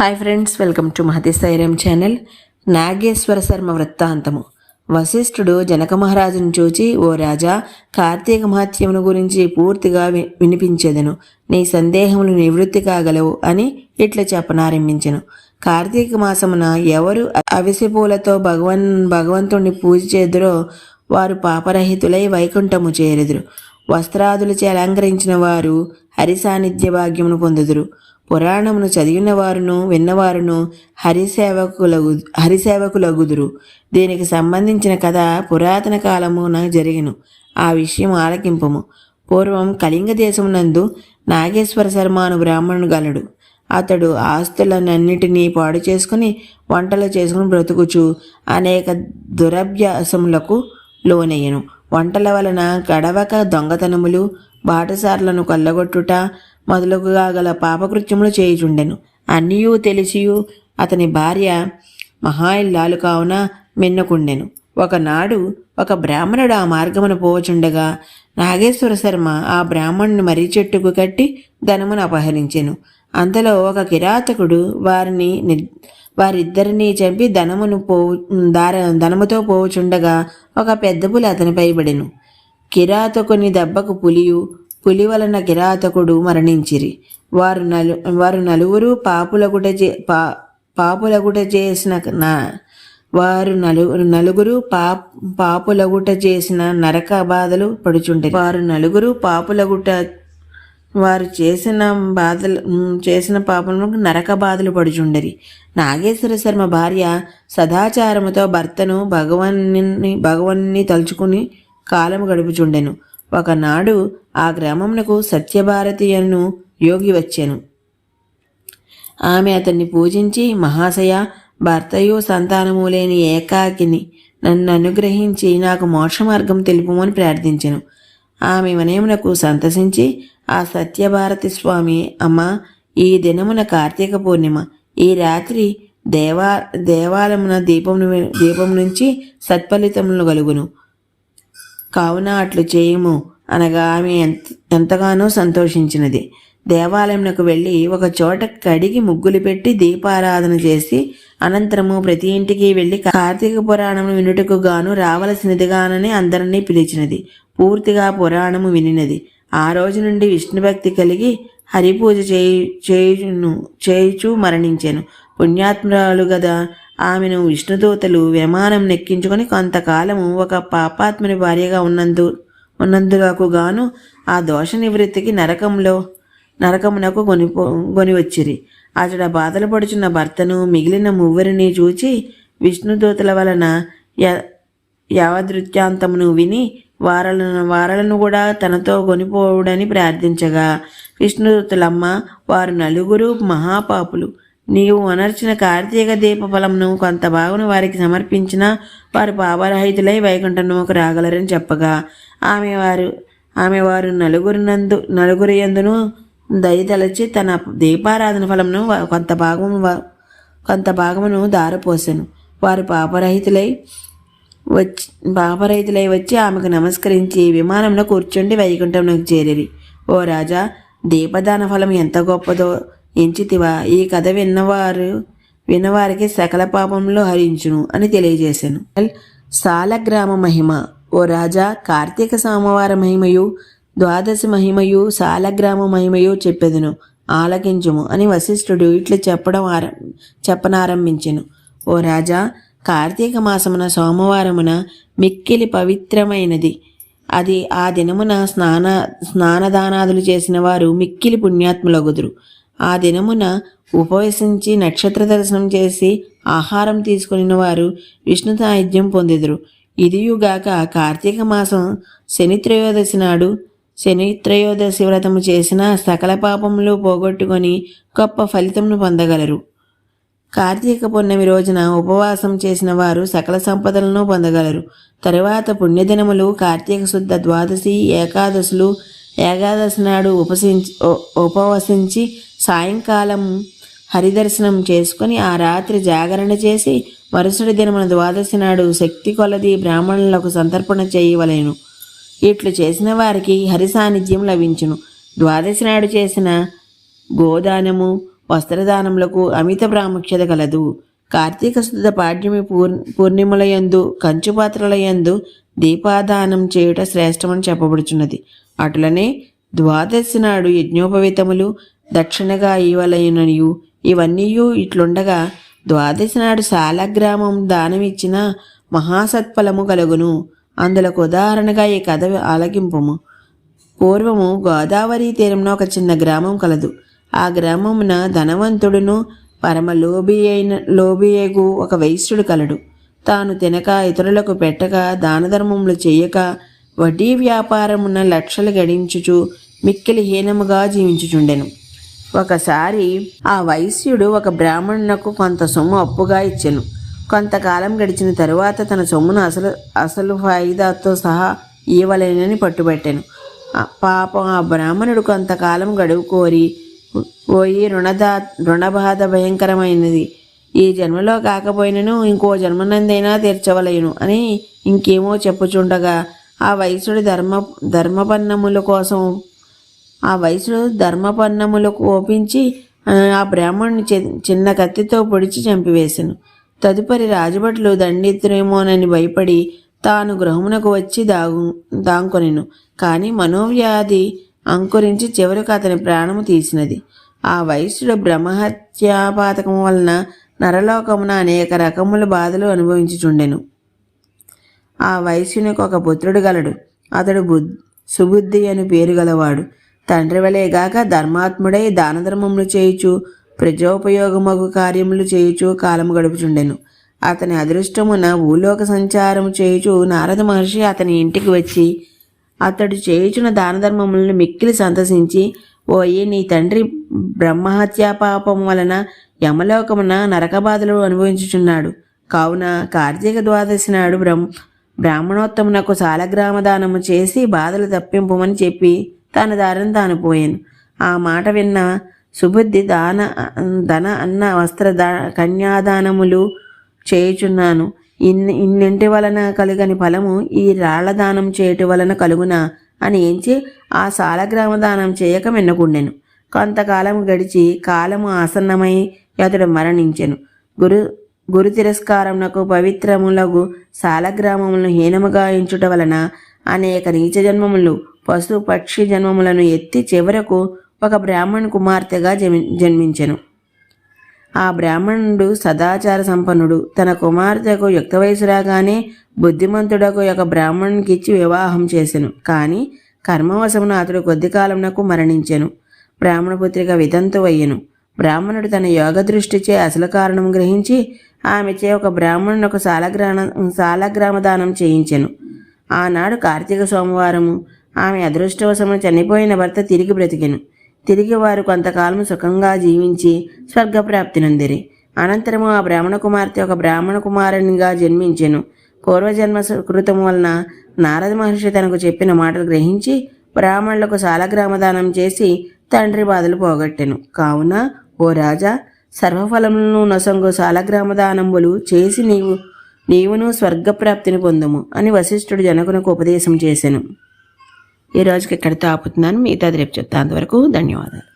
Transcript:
Hi friends, welcome to Mahati Sairam channel. Nageshwara Sharma వృత్తాంతము. వశిష్ఠుడు జనక మహారాజును చూచి, ఓ రాజా, కార్తీక మహత్యమును గురించి పూర్తిగా వినిపించెదను. నీ సందేహములు నివృత్తి కాగలవు అని ఇట్లా చెప్పనారంభించెను. కార్తీక మాసమున ఎవరు అవిసెపూలతో భగవంతుణ్ణి పూజ చేదురో వారు పాపరహితులై వైకుంఠము చేరెదురు. వస్త్రాదులచే అలంకరించిన వారు హరి సాన్నిధ్య భాగ్యమును పొందుదురు. పురాణమును చదివిన వారును విన్నవారును హరిసేవకులగుదురు. దీనికి సంబంధించిన కథ పురాతన కాలమున జరిగిను. ఆ విషయం ఆలకింపము. పూర్వం కళింగ దేశమునందు నాగేశ్వర శర్మ అను బ్రాహ్మణుడు గలడు. అతడు ఆస్తులన్నిటినీ పాడు చేసుకుని వంటలు చేసుకుని బ్రతుకుచు అనేక దురభ్యాసములకు లోనయ్యను. వంటల వలన గడవక దొంగతనములు, బాటసార్లను కొల్లగొట్టుట మొదలుగా గల పాపకృత్యములు చేయుచుండెను. అన్నీయూ తెలిసియు అతని భార్య మహా ఇల్లాలు కావున మిన్నకుండెను. ఒకనాడు ఒక బ్రాహ్మణుడు ఆ మార్గమును పోవచుండగా నాగేశ్వర శర్మ ఆ బ్రాహ్మణుని మర్రి చెట్టుకు కట్టి ధనమును అపహరించెను. అంతలో ఒక కిరాతకుడు వారిద్దరినీ చంపి ధనముతో పోవుచుండగా ఒక పెద్ద పులి అతనిపై పడెను. కిరాతకుని దెబ్బకు పులి వలన కిరాతకుడు మరణించిరి. వారు నలుగురు పాపులగుట చేసిన నరక బాధలు పడుచుండేది. వారు చేసిన పాపములకు నరక బాధలు పడుచుండరి. నాగేశ్వర శర్మ భార్య సదాచారముతో భర్తను భగవన్ని తలుచుకుని కాలము గడుపుచుండెను. ఒకనాడు ఆ గ్రామమునకు సత్యభారతి అను యోగి వచ్చెను. ఆమె అతన్ని పూజించి, మహాశయ, భర్తయు సంతానము లేని ఏకాకిని నన్ను అనుగ్రహించి నాకు మోక్ష మార్గం తెలుపుమని ప్రార్థించెను. ఆమె వినయమునకు సంతసించి, ఆ సత్యభారతి స్వామి, అమ్మ, ఈ దినమున కార్తీక పూర్ణిమ, ఈ రాత్రి దేవాలయమున దీపం నుంచి సత్ఫలితములు కలుగును కావున అట్లు చేయము అనగా ఆమె ఎంతగానో సంతోషించినది. దేవాలయంకు వెళ్ళి ఒక చోట కడిగి ముగ్గులు పెట్టి దీపారాధన చేసి అనంతరము ప్రతి ఇంటికి వెళ్ళి కార్తీక పురాణము వినుటకు గాను రావలసినదిగానని అందరినీ పిలిచినది. పూర్తిగా పురాణము వినినది. ఆ రోజు నుండి విష్ణుభక్తి కలిగి హరిపూజ చేయుచు మరణించెను. పుణ్యాత్మురాలు గదా ఆమెను విష్ణుదూతలు విమానం నెక్కించుకొని కొంతకాలము ఒక పాపాత్ముని భార్యగా ఉన్నందులకు గాను ఆ దోష నివృత్తికి నరకమునకు కొని వచ్చిరి. అతడు బాధలు పడుచున్న భర్తను మిగిలిన మువ్వరిని చూచి విష్ణుదూతల వలన యావదృత్యాంతమును విని వారలను కూడా తనతో కొనిపోవుడని ప్రార్థించగా, విష్ణుదూతలమ్మ, వారు నలుగురు మహాపాపులు. నీవు అనర్చిన కార్తీక దీప ఫలమును కొంత భాగమును వారికి సమర్పించినా వారు పాపరహితులై వైకుంఠముకు రాగలరని చెప్పగా, ఆమె వారు నలుగురి యందును దయతలచి తన దీపారాధన ఫలమును కొంత భాగమును దారపోసెను. వారు పాపరహితులై వచ్చి ఆమెకు నమస్కరించి విమానంలో కూర్చుండి వైకుంఠంలోకి చేరిరి. ఓ రాజా, దీపదాన ఫలం ఎంత గొప్పదో ఎంచితివా? ఈ కథ విన్నవారికి సకల పాపంలో హరించును అని తెలియజేశాను. సాలగ్రామ మహిమ. ఓ రాజా, కార్తీక సోమవార మహిమయు, ద్వాదశి మహిమయు, సాలగ్రామ మహిమయు చెప్పెదను, ఆలకించుము అని వశిష్ఠుడు ఇట్లు చెప్పనారంభించెను. ఓ రాజా, కార్తీక మాసమున సోమవారమున మిక్కిలి పవిత్రమైనది. అది ఆ దినమున స్నానదానాదులు చేసిన వారు మిక్కిలి పుణ్యాత్ములగుదురు. ఆ దినమున ఉపవసించి నక్షత్ర దర్శనం చేసి ఆహారం తీసుకుని వారు విష్ణు సాహిత్యం పొందెదరు. ఇదియుగాక కార్తీక మాసం శని త్రయోదశి వ్రతము చేసిన సకల పాపములు పోగొట్టుకొని గొప్ప ఫలితమును పొందగలరు. కార్తీక పున్నమి రోజున ఉపవాసం చేసిన వారు సకల సంపదలను పొందగలరు. తరువాత పుణ్యదినములు కార్తీక శుద్ధ ద్వాదశి, ఏకాదశి నాడు ఉపవసించి సాయంకాలం హరిదర్శనం చేసుకుని ఆ రాత్రి జాగరణ చేసి మరుసటి దినమున ద్వాదశి నాడు శక్తి కొలది బ్రాహ్మణులకు సంతర్పణ చేయవలెను. ఇట్లు చేసిన వారికి హరి సాన్నిధ్యం లభించును. ద్వాదశి నాడు చేసిన గోదానము, వస్త్రదానములకు అమిత ప్రాముఖ్యత కలదు. కార్తీక శుద్ధ పాడ్యమి పూర్ణిమలయందు కంచుపాత్రలయందు దీపాదానం చేయుట శ్రేష్టమని చెప్పబడుచున్నది. అటులనే ద్వాదశి నాడు యజ్ఞోపవీతములు దక్షిణగా ఇవ్వలయుననియు ఇవన్నీయు ఇట్లుండగా ద్వాదశి నాడు శాలగ్రామం దానమిచ్చిన మహాసత్ఫలము కలుగును. అందులకు ఉదాహరణగా ఈ కథ ఆలకింపుము. పూర్వము గోదావరి తీరంలో ఒక చిన్న గ్రామం కలదు. ఆ గ్రామమున ధనవంతుడును పరమ లోబియగు ఒక వైశ్యుడు కలడు. తాను తినక ఇతరులకు పెట్టక దానధర్మములు చెయ్యక వడ్డీ వ్యాపారమున లక్షలు గడించుచు మిక్కిలి హీనముగా జీవించుచుండెను. ఒకసారి ఆ వైశ్యుడు ఒక బ్రాహ్మణునకు కొంత సొమ్ము అప్పుగా ఇచ్చెను. కొంతకాలం గడిచిన తరువాత తన సొమ్మును అసలు ఫాయిదాతో సహా ఇవ్వలేనని పట్టుబట్టాను. పాపం ఆ బ్రాహ్మణుడు కొంతకాలం గడువు కోరి పోయి రుణబాధ భయంకరమైనది. ఈ జన్మలో కాకపోయినను ఇంకో జన్మనందైనా తీర్చవలేను అని ఇంకేమో చెప్పుచుండగా ఆ వైశ్యుడు ధర్మపన్నములకు ఒప్పించి ఆ బ్రాహ్మణుని చిన్న కత్తితో పొడిచి చంపివేశాను. తదుపరి రాజభటులు దండెత్తురేమోనని భయపడి తాను గృహమునకు వచ్చి దాంకొనెను. కానీ మనోవ్యాధి అంకురించి చివరకు అతని ప్రాణము తీసినది. ఆ వైశ్యుడు బ్రహ్మహత్యాపాతకము వలన నరలోకమున అనేక రకముల బాధలు అనుభవించుచుండెను. ఆ వైశ్యునికి ఒక పుత్రుడు గలడు. అతడు సుబుద్ధి అని పేరు గలవాడు. తండ్రి వలెగాక ధర్మాత్ముడై దానధర్మములు చేయుచు ప్రజోపయోగమగు కార్యములు చేయుచు కాలము గడుపుచుండెను. అతని అదృష్టమున భూలోక సంచారము చేయుచు నారద మహర్షి అతని ఇంటికి వచ్చి అతడు చేయుచున్న దానధర్మములను మిక్కిలి సంతసించి, ఓయి నీ తండ్రి బ్రహ్మహత్యా పాపం వలన యమలోకమున నరకబాధలు అనుభవించుచున్నాడు. కావున కార్తీక ద్వాదశి నాడు బ్రాహ్మణోత్తమునకు సాలగ్రామ దానము చేసి బాధలు తప్పింపమని చెప్పి తన దారిని తాను పోయాను. ఆ మాట విన్న సుబుద్ధి ధన అన్న వస్త్ర కన్యాదానములు చేయుచున్నాను. ఇన్నింటి వలన కలుగని ఫలము ఈ రాళ్ల దానం చేయటి వలన కలుగునా అని ఏంచి ఆ సాలగ్రామ దానం చేయక మెన్నకుండెను. కొంతకాలం గడిచి కాలము ఆసన్నమై అతడు మరణించెను. గురు తిరస్కారమునకు పవిత్రములగు సాలగ్రామములను హీనముగా ఎంచుట వలన అనేక నీచ జన్మములు పశు పక్షి జన్మములను ఎత్తి చివరకు ఒక బ్రాహ్మణ కుమార్తెగా జన్మించెను. ఆ బ్రాహ్మణుడు సదాచార సంపన్నుడు. తన కుమార్తెకు యుక్త వయసు రాగానే బుద్ధిమంతుడకు ఒక బ్రాహ్మణునికి ఇచ్చి వివాహం చేసెను. కానీ కర్మవశమున అతడు కొద్ది కాలమునకు మరణించెను. బ్రాహ్మణ పుత్రిక వితంతు అయ్యెను. బ్రాహ్మణుడు తన యోగ దృష్టిచే అసలు కారణం గ్రహించి ఆమెచే ఒక బ్రాహ్మణునకు సాలగ్రామ దానం చేయించెను. ఆనాడు కార్తీక సోమవారము. ఆమె అదృష్టవశమున చనిపోయిన భర్త తిరిగి బ్రతికెను. తిరిగి వారు కొంతకాలం సుఖంగా జీవించి స్వర్గప్రాప్తి నొందిరి. అనంతరము ఆ బ్రాహ్మణ కుమార్తె ఒక బ్రాహ్మణ కుమారునిగా జన్మించెను. పూర్వజన్మ కృతము వలన నారద మహర్షి తనకు చెప్పిన మాటలు గ్రహించి బ్రాహ్మణులకు సాలగ్రామదానం చేసి తండ్రి బాధలు పోగొట్టెను. కావున ఓ రాజా, సర్వఫలములను నొసంగు సాలగ్రామదానంబులు చేసి నీవును స్వర్గప్రాప్తిని పొందుము అని వశిష్ఠుడు జనకునకు ఉపదేశం చేసెను. ఈ రోజుకి ఇక్కడితో ఆపుతున్నాను. మిగతాది రేపు చెప్తాను. అంతవరకు ధన్యవాదాలు.